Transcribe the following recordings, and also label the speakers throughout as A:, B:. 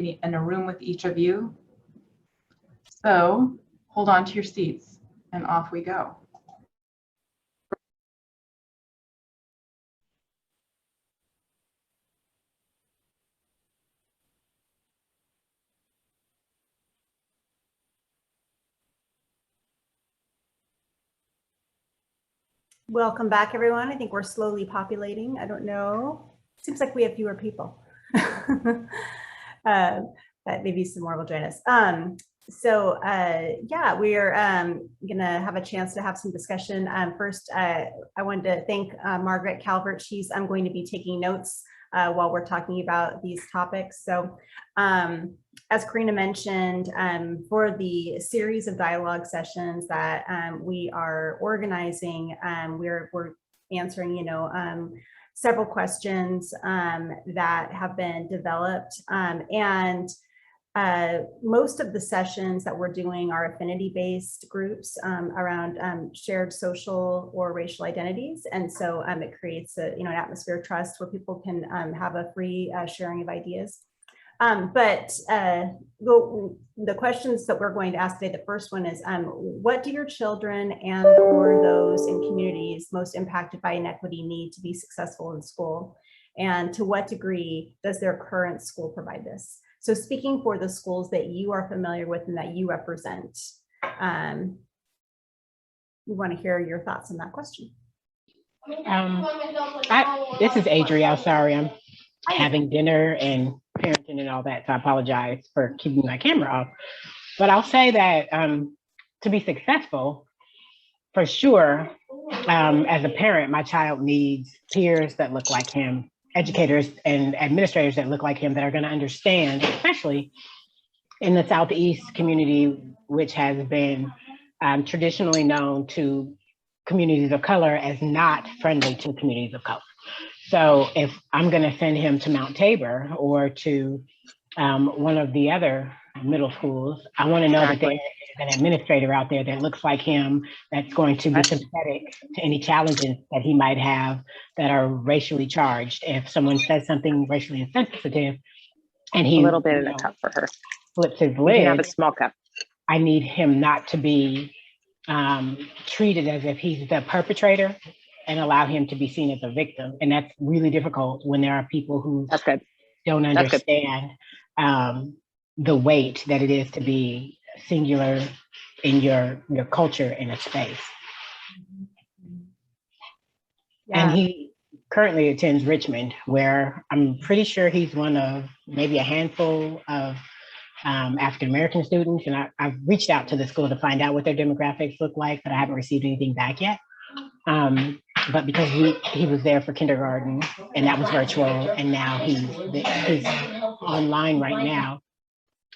A: in a room with each of you. So hold on to your seats and off we go.
B: Welcome back, everyone. I think we're slowly populating. I don't know. Seems like we have fewer people. But maybe some more will join us. Yeah, we are gonna have a chance to have some discussion. First, I wanted to thank Margaret Calvert. She's going to be taking notes while we're talking about these topics. So as Karina mentioned, for the series of dialogue sessions that we are organizing, we're answering, several questions that have been developed, and most of the sessions that we're doing are affinity-based groups around shared social or racial identities, and so it creates a an atmosphere of trust where people can have a free sharing of ideas. But the questions that we're going to ask today, the first one is, what do your children and or those in communities most impacted by inequity need to be successful in school? And to what degree does their current school provide this? So speaking for the schools that you are familiar with and that you represent, we want to hear your thoughts on that question.
C: This is Adrielle. Sorry, I'm having dinner and parenting and all that, so I apologize for keeping my camera off. But I'll say that to be successful, for sure, as a parent, my child needs peers that look like him, educators and administrators that look like him, that are going to understand, especially in the Southeast community, which has been traditionally known to communities of color as not friendly to communities of color. So if I'm going to send him to Mount Tabor or to one of the other middle schools, I want to know that there's an administrator out there that looks like him, that's going to be sympathetic to any challenges that he might have that are racially charged. If someone says something racially insensitive and he
D: a little bit in a cup for her,
C: flips his
D: you
C: lid,
D: can have a small cup.
C: I need him not to be treated as if he's the perpetrator and allow him to be seen as a victim. And that's really difficult when there are people who don't understand the weight that it is to be singular in your culture in a space. Yeah. And he currently attends Richmond, where I'm pretty sure he's one of maybe a handful of African-American students. And I've reached out to the school to find out what their demographics look like, but I haven't received anything back yet. But because he was there for kindergarten and that was virtual, and now he's online right now,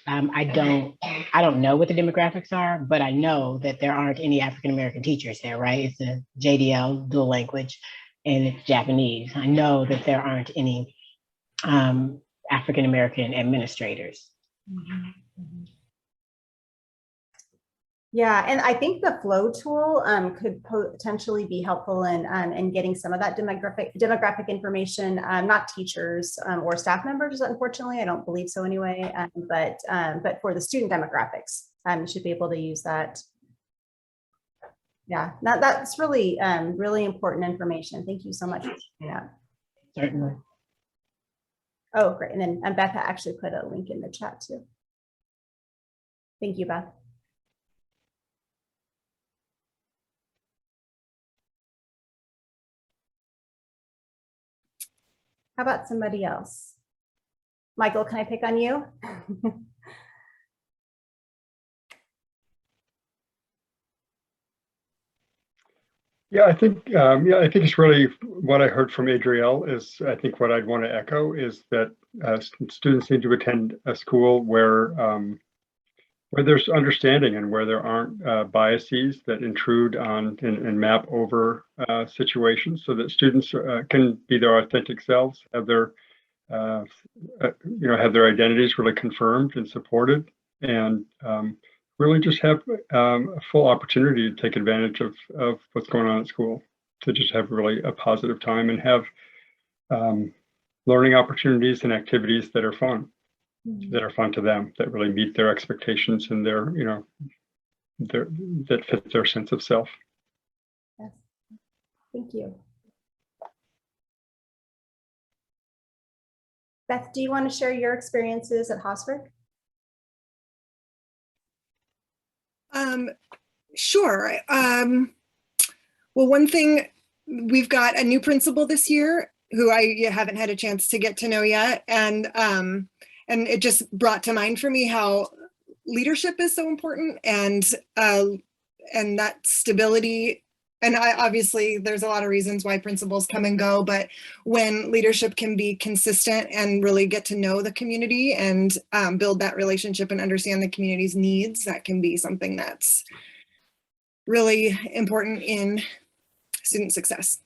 C: I don't know what the demographics are, but I know that there aren't any African-American teachers there, right? It's a JDL, dual language, and it's Japanese. I know that there aren't any African-American administrators.
B: Yeah, and I think the flow tool could potentially be helpful in getting some of that demographic information. Not teachers or staff members, unfortunately, I don't believe so anyway. But for the student demographics, you should be able to use that. Yeah, that's really really important information. Thank you so much for sharing that.
C: Certainly.
B: Oh, great, and then Becca actually put a link in the chat too. Thank you, Beth. How about somebody else? Michael, can I pick on you?
E: Yeah, I think it's really what I heard from Adrielle is, I think what I'd want to echo is that students need to attend a school where there's understanding and where there aren't biases that intrude on and map over situations, so that students can be their authentic selves, have their have their identities really confirmed and supported, and really just have a full opportunity to take advantage of what's going on at school, to just have really a positive time and have learning opportunities and activities that are fun. that are fun to them, that really meet their expectations and their, that fit their sense of self.
B: Yes. Thank you. Beth, do you want to share your experiences at Hosford?
D: Sure. Well, one thing, we've got a new principal this year who I haven't had a chance to get to know yet. And it just brought to mind for me how leadership is so important, and that stability. And obviously there's a lot of reasons why principals come and go, but when leadership can be consistent and really get to know the community and build that relationship and understand the community's needs, that can be something that's really important in student success.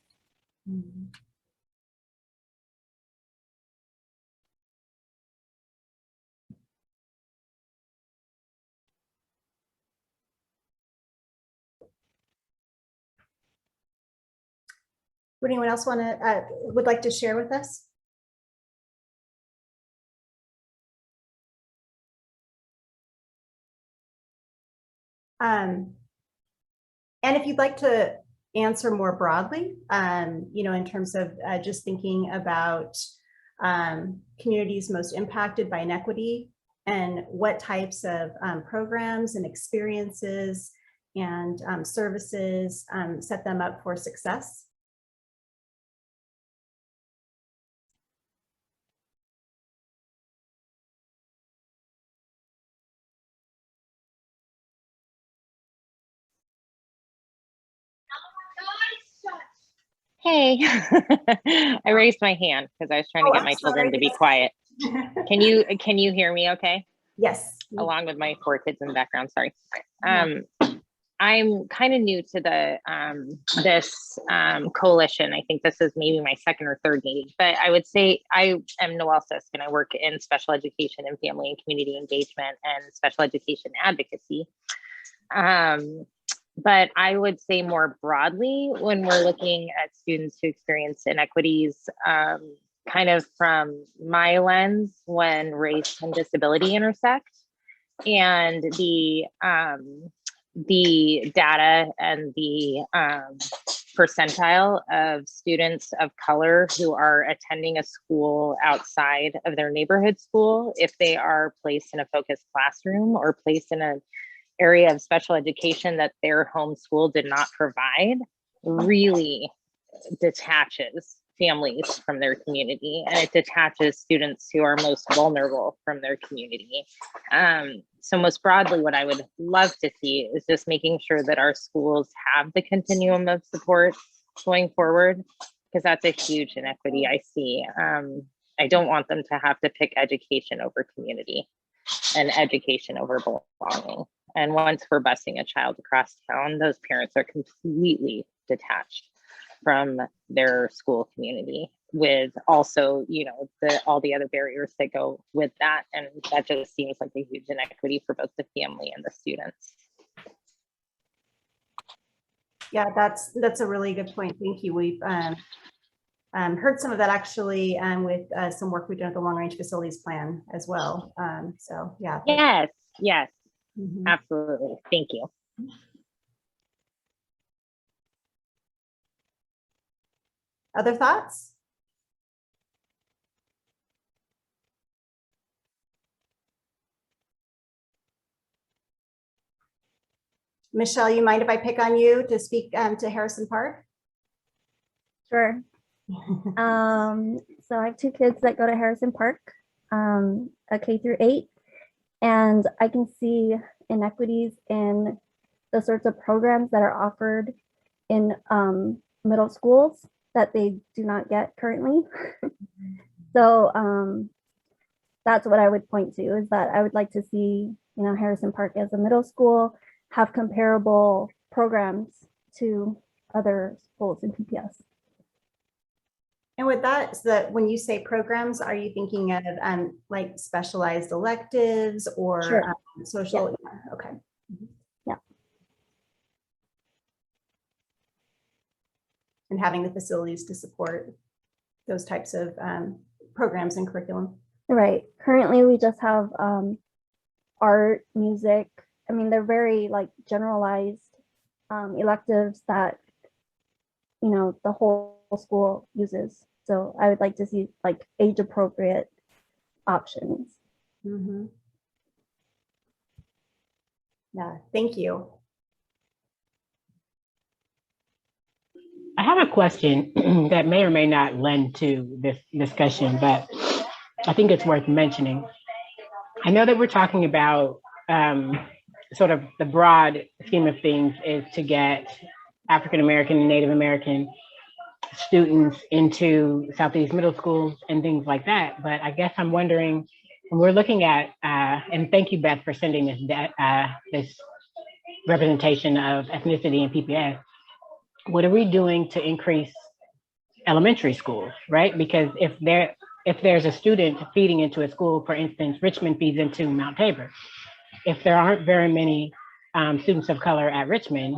B: Would anyone else would like to share with us? And if you'd like to answer more broadly, in terms of just thinking about communities most impacted by inequity and what types of programs and experiences and services set them up for success.
F: Hey, I raised my hand because I was trying to get my children to be quiet. Can you hear me okay?
B: Yes.
F: Along with my 4 kids in the background, sorry. I'm kind of new to this coalition. I think this is maybe my 2nd or 3rd meeting, but I would say I am Noelle Sisk and I work in special education and family and community engagement and special education advocacy. But I would say more broadly, when we're looking at students who experience inequities, kind of from my lens, when race and disability intersect, and the data and the percentile of students of color who are attending a school outside of their neighborhood school, if they are placed in a focused classroom or placed in an area of special education that their home school did not provide, really detaches families from their community, and it detaches students who are most vulnerable from their community. So most broadly, what I would love to see is just making sure that our schools have the continuum of support going forward, because that's a huge inequity I see. I don't want them to have to pick education over community and education over belonging. And once we're busing a child across town, those parents are completely detached from their school community, with also, all the other barriers that go with that. And that just seems like a huge inequity for both the family and the students.
B: Yeah, that's a really good point. Thank you. We've heard some of that actually with some work we've done at the long range facilities plan as well. So yeah.
F: Yes.
B: Mm-hmm.
F: Absolutely. Thank you.
B: Other thoughts? Michelle, you mind if I pick on you to speak to Harrison Park?
G: Sure. So I have 2 kids that go to Harrison Park, a K through 8, and I can see inequities in the sorts of programs that are offered in middle schools that they do not get currently. So that's what I would point to, is that I would like to see, Harrison Park as a middle school have comparable programs to other schools in PPS.
B: And with that, so that when you say programs, are you thinking of like specialized electives or
G: Sure.
B: social? Yeah. Okay.
G: Yeah.
B: And having the facilities to support those types of programs and curriculum.
G: Right. Currently, we just have art, music. I mean, they're very like generalized electives that, you know, the whole school uses. So I would like to see like age appropriate options.
B: Mhm. Yeah, thank you.
C: I have a question that may or may not lend to this discussion, but I think it's worth mentioning. I know that we're talking about sort of the broad scheme of things is to get African American and Native American students into Southeast middle schools and things like that. But I guess I'm wondering, when we're looking at, and thank you, Beth, for sending this representation of ethnicity in PPS. What are we doing to increase elementary schools, right? Because if there's a student feeding into a school, for instance, Richmond feeds into Mount Tabor. If there aren't very many students of color at Richmond,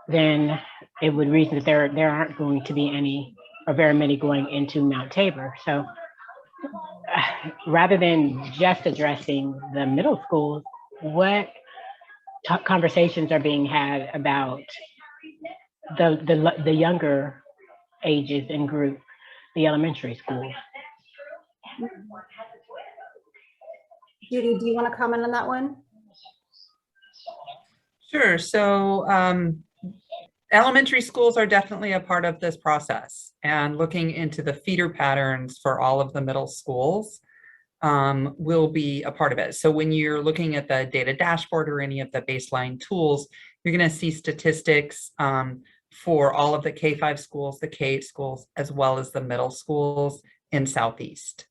C: then it would reason that there aren't going to be any or very many going into Mount Tabor. So rather than just addressing the middle schools, what conversations are being had about the younger ages and group, the elementary schools?
B: Judy, do you want to comment on that one?
H: Sure. So elementary schools are definitely a part of this process, and looking into the feeder patterns for all of the middle schools will be a part of it. So when you're looking at the data dashboard or any of the baseline tools, you're going to see statistics for all of the K-5 schools, the K-8 schools, as well as the middle schools in Southeast.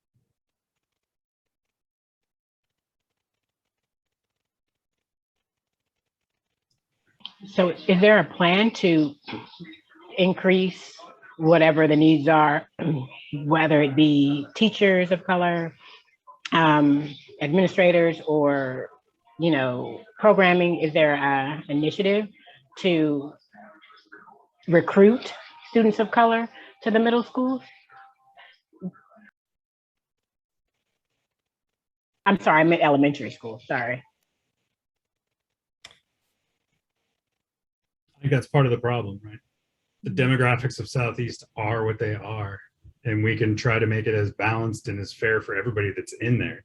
C: So is there a plan to increase whatever the needs are, whether it be teachers of color, administrators, or, you know, programming? Is there an initiative to recruit students of color to the middle schools? I'm sorry, I meant elementary school, sorry.
I: I think that's part of the problem, right? The demographics of Southeast are what they are, and we can try to make it as balanced and as fair for everybody that's in there,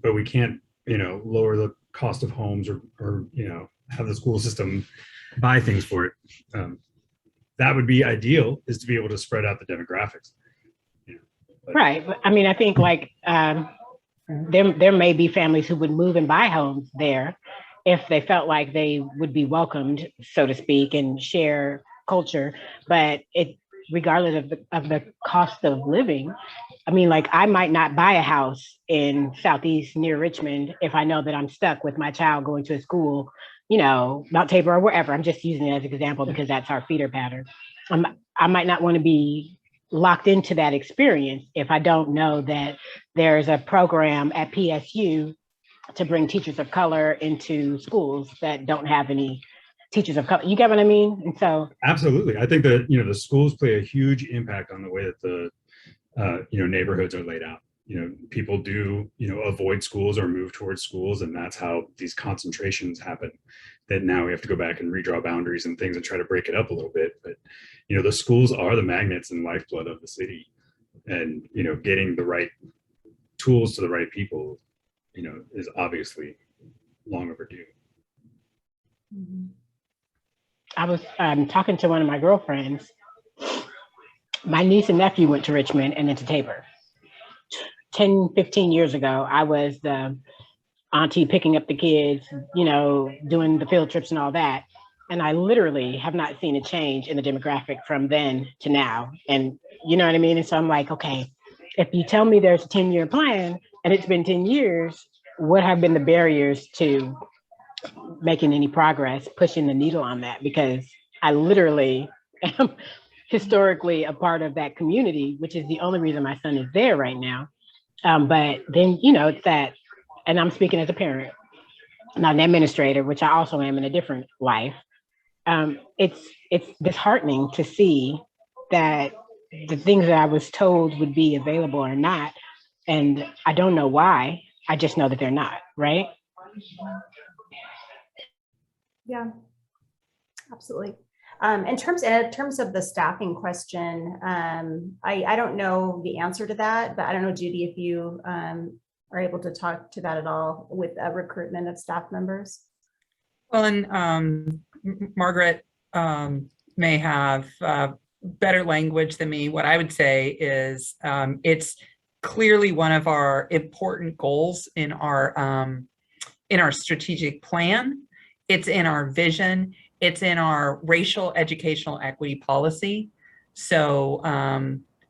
I: but we can't, you know, lower the cost of homes or you know, have the school system buy things for it. That would be ideal, is to be able to spread out the demographics. You know, but,
C: Right, but I mean, I think like there may be families who would move and buy homes there if they felt like they would be welcomed, so to speak, and share culture. But it, regardless of the cost of living, I mean, like I might not buy a house in Southeast near Richmond if I know that I'm stuck with my child going to a school, you know, Mount Tabor or wherever. I'm just using it as an example because that's our feeder pattern. I might not want to be locked into that experience if I don't know that there's a program at PSU to bring teachers of color into schools that don't have any teachers of color. You get what I mean? And so
I: absolutely, I think that, you know, the schools play a huge impact on the way that the you know, neighborhoods are laid out. You know, people do, you know, avoid schools or move towards schools, and that's how these concentrations happen. That now we have to go back and redraw boundaries and things and try to break it up a little bit. But, you know, the schools are the magnets and lifeblood of the city, and, you know, getting the right tools to the right people, you know, is obviously long overdue.
C: I was talking to one of my girlfriends. My niece and nephew went to Richmond and then to Tabor. 10, 15 years ago, I was the auntie picking up the kids, you know, doing the field trips and all that. And I literally have not seen a change in the demographic from then to now. And you know what I mean? And so I'm like, okay, if you tell me there's a 10-year plan and it's been 10 years, what have been the barriers to making any progress, pushing the needle on that? Because I literally am historically a part of that community, which is the only reason my son is there right now. But then, you know, it's that, and I'm speaking as a parent, not an administrator, which I also am in a different life. It's disheartening to see that the things that I was told would be available are not. And I don't know why. I just know that they're not, right?
B: Yeah, absolutely. In terms of the staffing question, I don't know the answer to that, but I don't know, Judy, if you are able to talk to that at all with recruitment of staff members.
H: Well, and Margaret may have better language than me. What I would say is it's clearly one of our important goals in our strategic plan. It's in our vision. It's in our racial educational equity policy. So,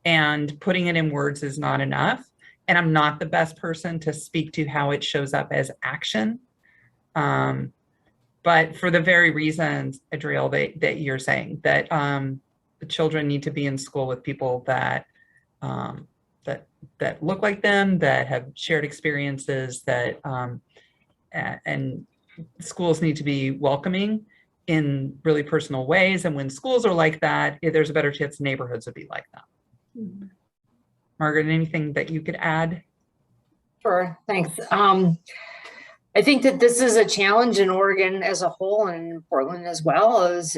H: and putting it in words is not enough. And I'm not the best person to speak to how it shows up as action. But for the very reasons, Adriel, that you're saying, that the children need to be in school with people that that look like them, that have shared experiences, that and schools need to be welcoming in really personal ways. And when schools are like that, there's a better chance neighborhoods would be like that. Mm-hmm. Margaret, anything that you could add?
J: Sure, thanks. I think that this is a challenge in Oregon as a whole and in Portland as well, is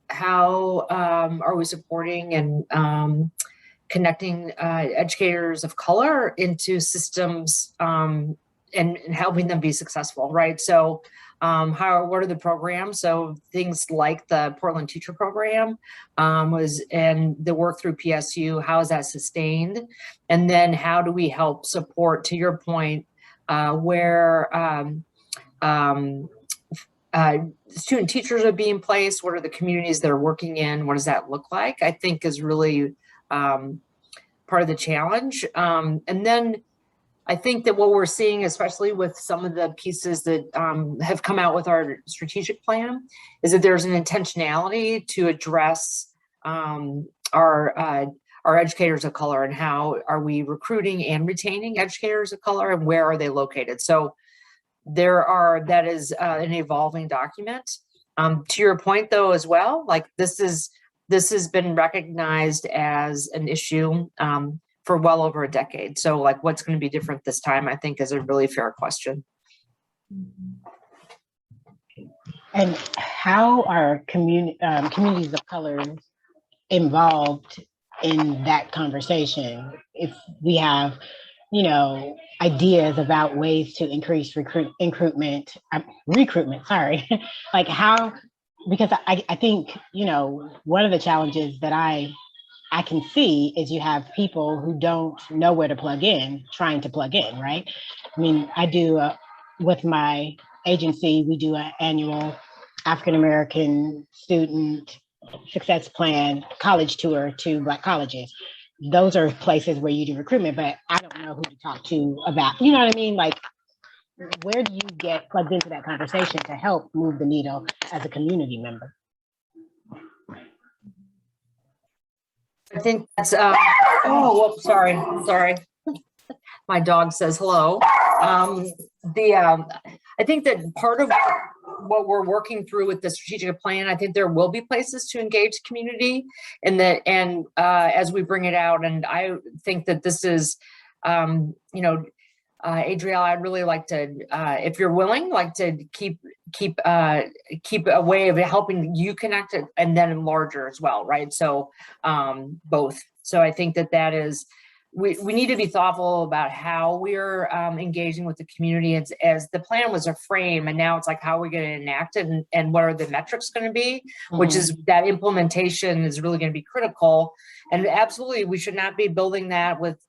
J: how are we supporting and connecting educators of color into systems and helping them be successful, right? So what are the programs? So things like the Portland Teacher Program and the work through PSU, how is that sustained? And then how do we help support, to your point, where student teachers are being placed? What are the communities that are working in? What does that look like? I think is really part of the challenge. And then I think that what we're seeing, especially with some of the pieces that have come out with our strategic plan, is that there's an intentionality to address our educators of color and how are we recruiting and retaining educators of color and where are they located. So that is an evolving document. To your point though, as well, like this has been recognized as an issue for well over a decade. So like what's going to be different this time, I think is a really fair question.
C: And how are communities of color involved in that conversation? If we have, ideas about ways to increase recruitment, sorry, like how, because I think, one of the challenges that I can see is you have people who don't know where to plug in, trying to plug in, right? I mean, I do, with my agency, we do an annual African-American student success plan college tour to Black colleges. Those are places where you do recruitment, but I don't know who to talk to about, you know what I mean? Like, where do you get plugged into that conversation to help move the needle as a community member?
J: I think that's, sorry. My dog says hello. I think that part of what we're working through with the strategic plan, I think there will be places to engage community as we bring it out. And I think that this is, Adrielle, I'd really like to, if you're willing, like to keep a way of helping you connect it and then larger as well, right? So both. So I think that is, we need to be thoughtful about how we're engaging with the community as the plan was a frame, and now it's like how are we going to enact it and what are the metrics going to be, which is that implementation is really going to be critical. And absolutely, we should not be building that with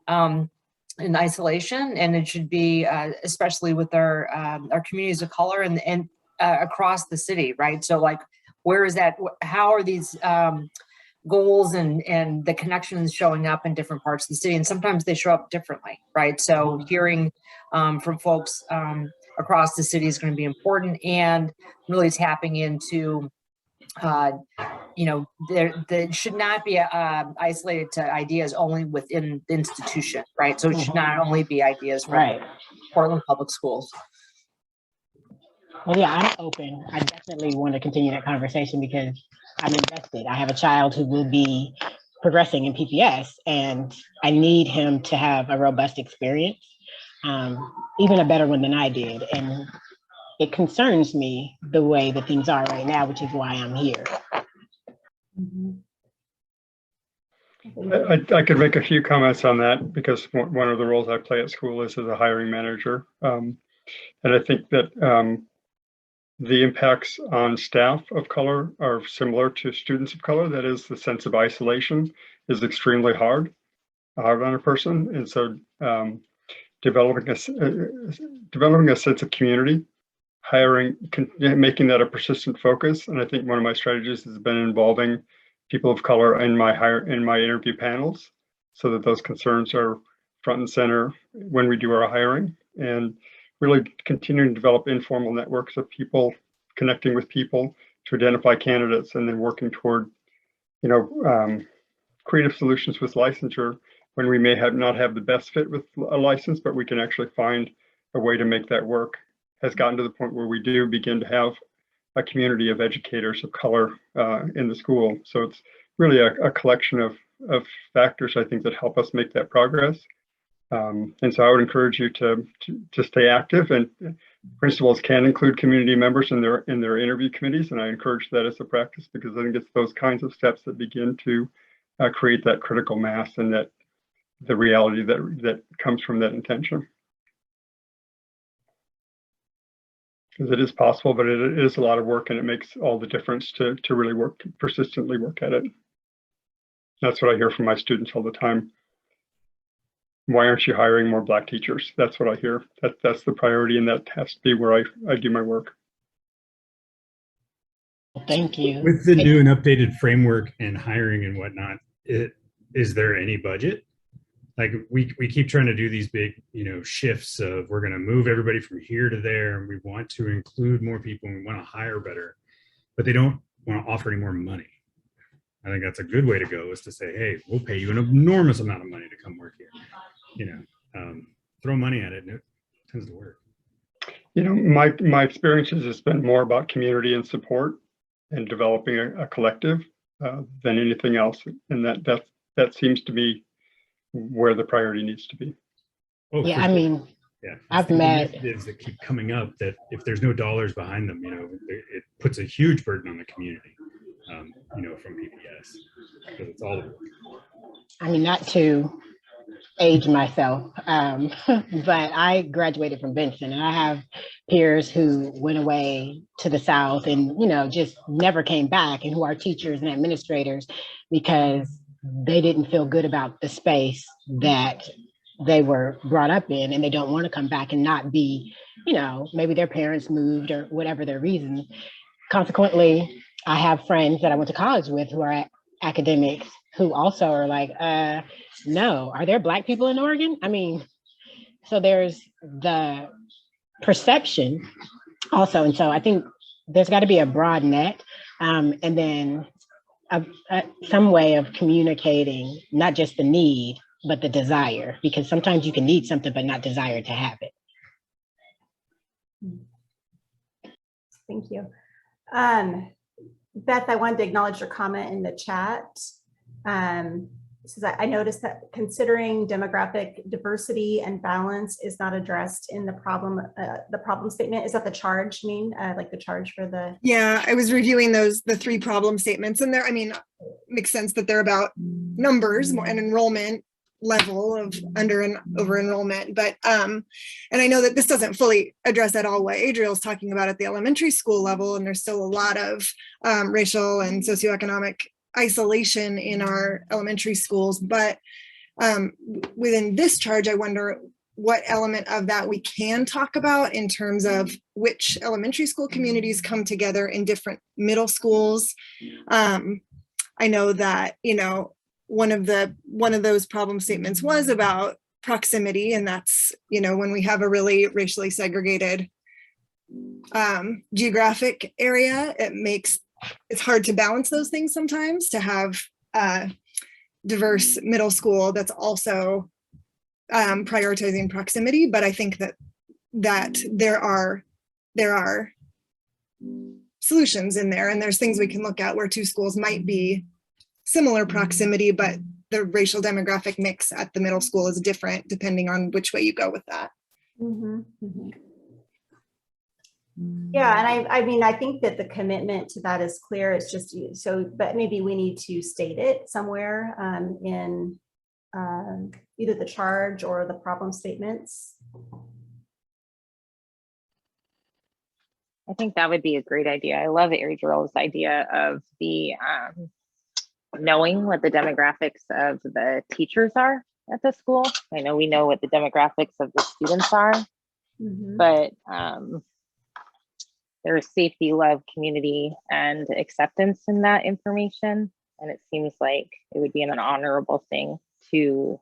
J: in isolation, and it should be especially with our communities of color and across the city, right? So like, where is that? How are these goals and the connections showing up in different parts of the city? And sometimes they show up differently, right? So hearing from folks across the city is going to be important, and really tapping into there should not be isolated to ideas only within the institution, right? So it should not only be ideas from Portland Public Schools.
C: Well, yeah, I'm open. I definitely want to continue that conversation because I'm invested. I have a child who will be progressing in PPS, and I need him to have a robust experience, even a better one than I did. And it concerns me the way that things are right now, which is why I'm here.
E: I could make a few comments on that because one of the roles I play at school is as a hiring manager. And I think that the impacts on staff of color are similar to students of color. That is, the sense of isolation is extremely hard on a person. And so developing a sense of community, hiring, making that a persistent focus. And I think one of my strategies has been involving people of color in my interview panels, so that those concerns are front and center when we do our hiring, and really continuing to develop informal networks of people connecting with people to identify candidates, and then working toward, creative solutions with licensure when we may not have the best fit with a license, but we can actually find a way to make that work, has gotten to the point where we do begin to have a community of educators of color in the school. So it's really a collection of factors, I think, that help us make that progress. And so I would encourage you to stay active, and principals can include community members in their interview committees. And I encourage that as a practice, because I think it's those kinds of steps that begin to create that critical mass and that the reality that comes from that intention. Because it is possible, but it is a lot of work, and it makes all the difference to really persistently work at it. That's what I hear from my students all the time. Why aren't you hiring more Black teachers? That's what I hear. That's the priority, and that has to be where I do my work.
C: Thank you.
I: With the new and updated framework and hiring and whatnot, is there any budget? Like we keep trying to do these big, shifts of we're going to move everybody from here to there, and we want to include more people, and we want to hire better, but they don't want to offer any more money. I think that's a good way to go, is to say, hey, we'll pay you an enormous amount of money to come work here. Throw money at it, and it tends to work.
E: My experiences has been more about community and support and developing a collective than anything else, and that seems to be where the priority needs to be.
C: Oh, yeah, I mean,
I: yeah,
C: I've met
I: initiatives that keep coming up that if there's no dollars behind them, it puts a huge burden on the community, from PPS, because it's all.
C: I mean, not to age myself, but I graduated from Benson, and I have peers who went away to the South and, just never came back, and who are teachers and administrators because they didn't feel good about the space that they were brought up in, and they don't want to come back and not be, maybe their parents moved or whatever their reason. Consequently, I have friends that I went to college with who are academics who also are like, no, are there Black people in Oregon? I mean, so there's the perception also. And so I think there's got to be a broad net, and then some way of communicating, not just the need, but the desire, because sometimes you can need something, but not desire to have it.
B: Thank you. Beth, I wanted to acknowledge your comment in the chat. Says I noticed that considering demographic diversity and balance is not addressed in the problem statement. Is that the charge, like the charge for the?
D: Yeah, I was reviewing the 3 problem statements, and makes sense that they're about numbers and enrollment level of under and over enrollment. But, and I know that this doesn't fully address at all what Adriel's talking about at the elementary school level, and there's still a lot of racial and socioeconomic isolation in our elementary schools. But within this charge, I wonder what element of that we can talk about in terms of which elementary school communities come together in different middle schools. I know that, one of those problem statements was about proximity, and that's, when we have a really racially segregated geographic area, it's hard to balance those things sometimes, to have a diverse middle school that's also prioritizing proximity. But I think that there are solutions in there, and there's things we can look at where 2 schools might be similar proximity, but the racial demographic mix at the middle school is different depending on which way you go with that.
B: Mhm, mhm. Yeah, and I mean, I think that the commitment to that is clear. It's just so, but maybe we need to state it somewhere in either the charge or the problem statements.
F: I think that would be a great idea. I love Adriel's idea of the knowing what the demographics of the teachers are at the school. I know we know what the demographics of the students are, but there's safety, love, community, and acceptance in that information. And it seems like it would be an honorable thing to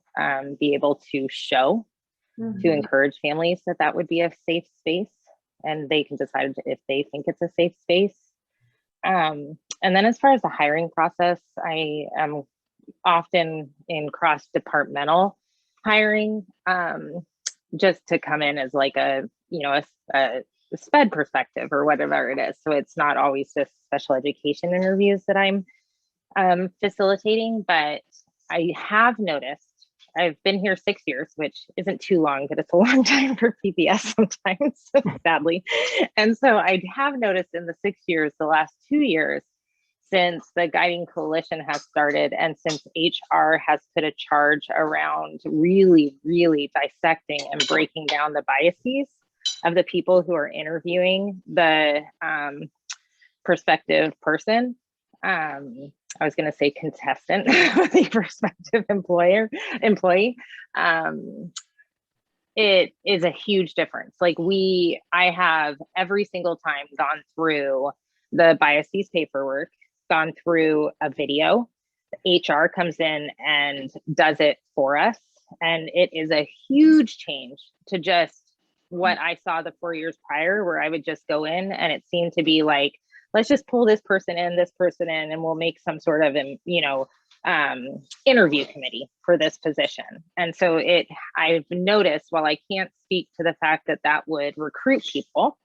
F: be able to show, to encourage families that that would be a safe space, and they can decide if they think it's a safe space. And then as far as the hiring process, I am often in cross-departmental hiring, just to come in as like a SPED perspective or whatever it is. So it's not always just special education interviews that I'm facilitating, but I have noticed, I've been here 6 years, which isn't too long, but it's a long time for PPS sometimes, sadly. And so I have noticed in the 6 years, the last 2 years, since the Guiding Coalition has started and since HR has put a charge around really, really dissecting and breaking down the biases of the people who are interviewing the prospective person. I was going to say contestant, the prospective employee. It is a huge difference. Like I have every single time gone through the biases paperwork, gone through a video. HR comes in and does it for us. And it is a huge change to just what I saw the 4 years prior, where I would just go in and it seemed to be like, let's just pull this person in, and we'll make some sort of, interview committee for this position. And so I've noticed, while I can't speak to the fact that that would recruit people,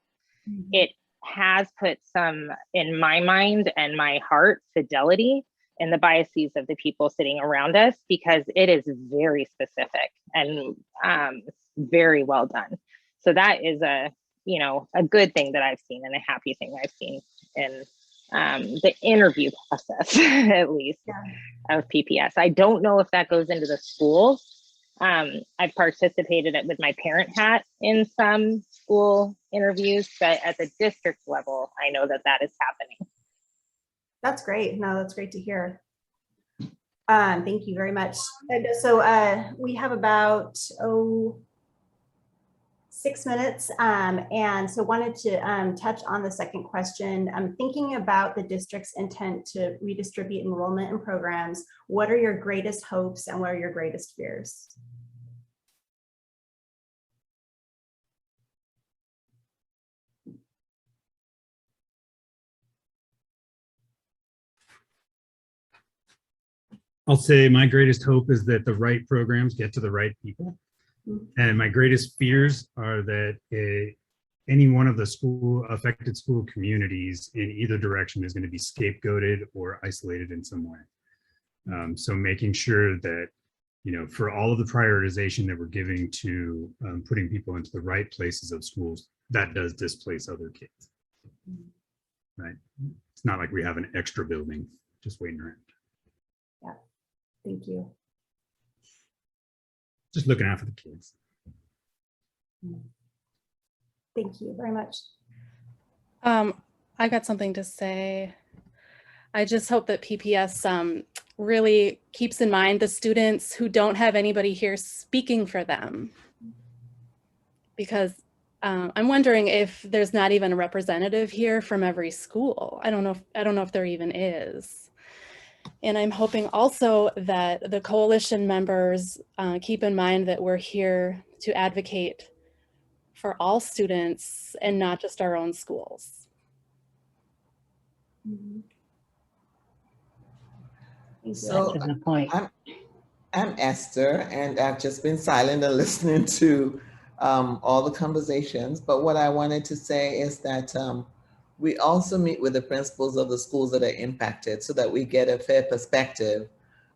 F: it has put some, in my mind and my heart, fidelity in the biases of the people sitting around us, because it is very specific and very well done. So that is a good thing that I've seen, and a happy thing I've seen in the interview process, at least, of PPS. I don't know if that goes into the schools. I've participated with my parent hat in some school interviews, but at the district level, I know that that is happening.
B: That's great. No, that's great to hear. Thank you very much. And so we have about 6 minutes, and so wanted to touch on the second question. I'm thinking about the district's intent to redistribute enrollment in programs. What are your greatest hopes and what are your greatest fears?
I: I'll say my greatest hope is that the right programs get to the right people. And my greatest fears are that any one of the affected school communities in either direction is going to be scapegoated or isolated in some way. So making sure that, for all of the prioritization that we're giving to putting people into the right places of schools, that does displace other kids. Right? It's not like we have an extra building just waiting around.
B: Yeah, thank you.
I: Just looking out for the kids.
B: Thank you very much.
K: I got something to say. I just hope that PPS really keeps in mind the students who don't have anybody here speaking for them. Because I'm wondering if there's not even a representative here from every school. I don't know if there even is. And I'm hoping also that the coalition members keep in mind that we're here to advocate for all students and not just our own schools.
L: So
C: That's a good point.
L: I'm Esther, and I've just been silent and listening to all the conversations. But what I wanted to say is that we also meet with the principals of the schools that are impacted so that we get a fair perspective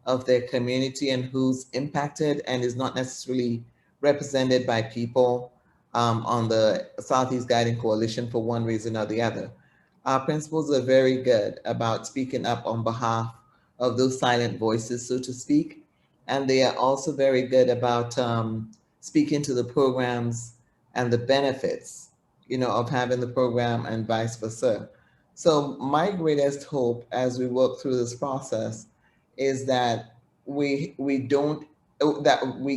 L: of their community and who's impacted and is not necessarily represented by people on the Southeast Guiding Coalition for one reason or the other. Our principals are very good about speaking up on behalf of those silent voices, so to speak. And they are also very good about speaking to the programs and the benefits, you know, of having the program and vice versa. So my greatest hope as we work through this process is that we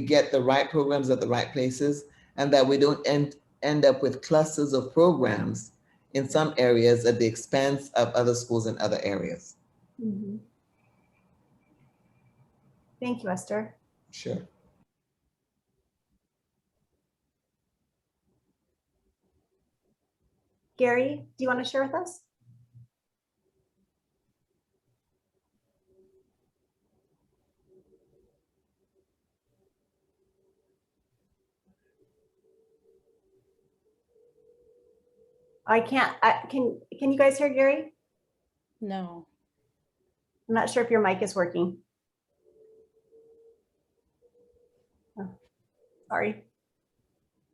L: get the right programs at the right places, and that we don't end up with clusters of programs in some areas at the expense of other schools in other areas.
B: Mm-hmm. Thank you, Esther.
L: Sure.
B: Gary, do you want to share with us? I can't, can you guys hear Gary?
K: No.
B: I'm not sure if your mic is working. Oh, sorry.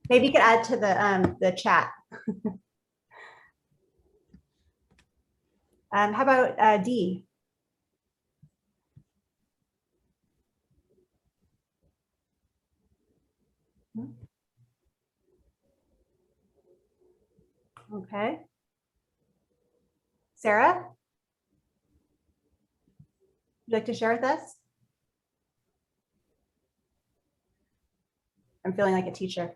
B: Maybe you could add to the chat. How about Dee? Okay. Sarah? Would you like to share with us? I'm feeling like a teacher.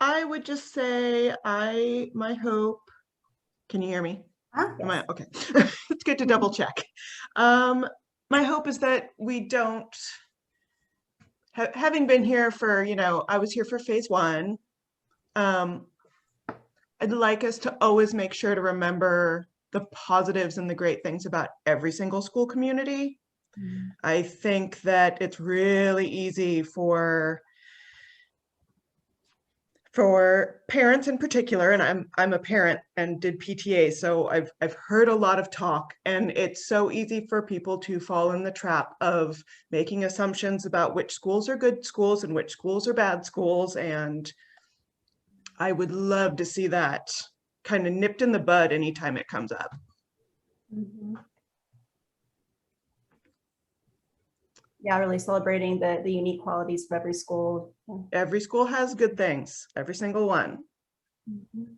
M: I would just say my hope, can you hear me?
B: Yes.
M: Okay, it's good to double check. My hope is that we don't, having been here for, you know, I was here for phase 1. I'd like us to always make sure to remember the positives and the great things about every single school community. Mm-hmm. I think that it's really easy for parents in particular, and I'm a parent and did PTA, so I've heard a lot of talk, and it's so easy for people to fall in the trap of making assumptions about which schools are good schools and which schools are bad schools, and I would love to see that kind of nipped in the bud anytime it comes up.
B: Mm-hmm. Yeah, really celebrating the unique qualities of every school. Yeah.
M: Every school has good things, every single one.
B: Mm-hmm.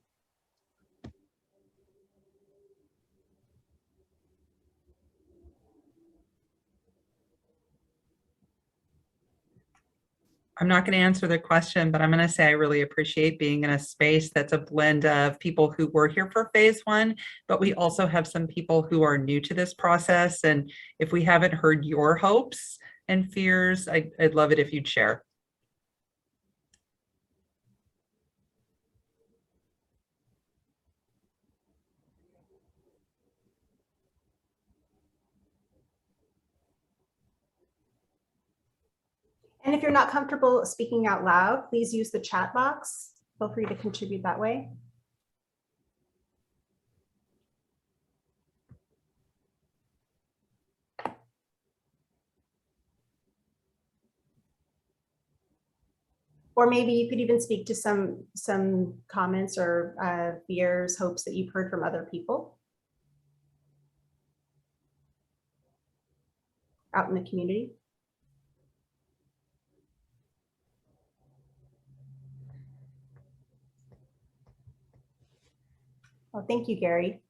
H: I'm not going to answer the question, but I'm going to say I really appreciate being in a space that's a blend of people who were here for phase 1, but we also have some people who are new to this process. And if we haven't heard your hopes and fears, I'd love it if you'd share.
B: And if you're not comfortable speaking out loud, please use the chat box. Feel free to contribute that way. Or maybe you could even speak to some comments or fears, hopes that you've heard from other people out in the community. Well, thank you, Gary.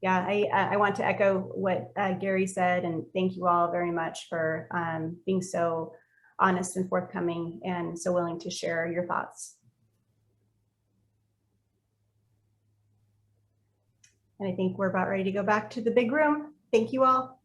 B: Yeah, I want to echo what Gary said, and thank you all very much for being so honest and forthcoming and so willing to share your thoughts. And I think we're about ready to go back to the big room. Thank you all.